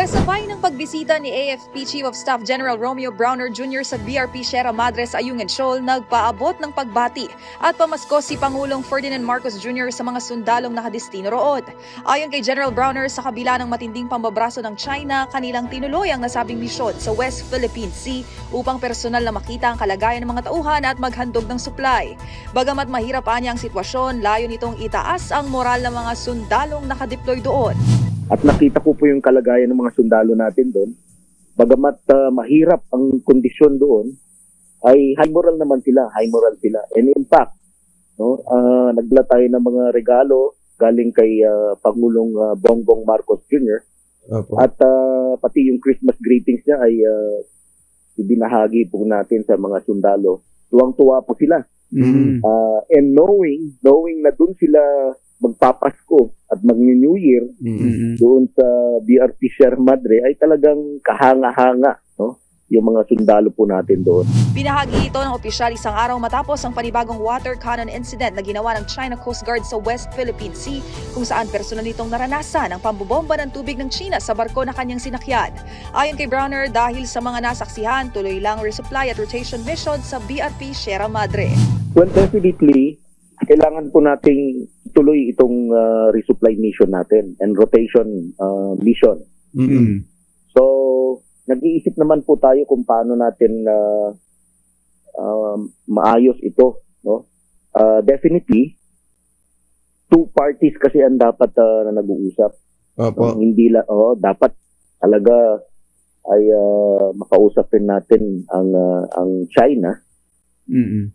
Kasabay ng pagbisita ni AFP Chief of Staff General Romeo Browner Jr. sa BRP Sierra Madre sa Ayungin Shoal, nagpaabot ng pagbati at pamasko si Pangulong Ferdinand Marcos Jr. sa mga sundalong nakadestino roon. Ayon kay General Browner, sa kabila ng matinding pambabraso ng China, kanilang tinuloy ang nasabing misyon sa West Philippine Sea upang personal na makita ang kalagayan ng mga tauhan at maghandog ng supply. Bagamat mahirap niya ang sitwasyon, layo nitong itaas ang moral ng mga sundalong nakadeploy doon. At nakita ko po yung kalagayan ng mga sundalo natin doon. Bagamat mahirap ang kondisyon doon, ay high moral naman sila, high moral sila. And in fact, nagdala tayo ng mga regalo galing kay Pangulong Bongbong Marcos Jr. Opo. At pati yung Christmas greetings niya ay ibinahagi po natin sa mga sundalo. Tuwang-tuwa po sila. Mm-hmm. And knowing na doon sila magpapasko at mag-New Year doon sa BRP Sierra Madre ay talagang kahanga-hanga, yung mga sundalo po natin doon. Pinahagi ito ng opisyal isang araw matapos ang panibagong water cannon incident na ginawa ng China Coast Guard sa West Philippine Sea, kung saan personal nitong naranasan ang pambobomba ng tubig ng China sa barko na kanyang sinakyan. Ayon kay Browner, dahil sa mga nasaksihan, tuloy lang resupply at rotation mission sa BRP Sierra Madre. Well, definitely, kailangan po nating tuloy itong resupply mission natin and rotation mission. Mm-hmm. So, nag-iisip naman po tayo kung paano natin maayos ito. Definitely, two parties kasi ang dapat na nag-uusap. Hindi dapat talaga ay makausapin natin ang China. Mm-hmm.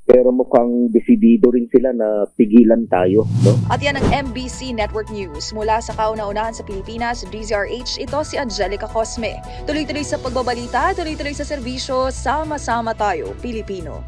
Pero mukhang desidido rin sila na pigilan tayo. At yan ang MBC Network News. Mula sa kauna-unahan sa Pilipinas, DZRH, ito si Angelica Cosme. Tuloy-tuloy sa pagbabalita, tuloy-tuloy sa serbisyo, sama-sama tayo, Pilipino.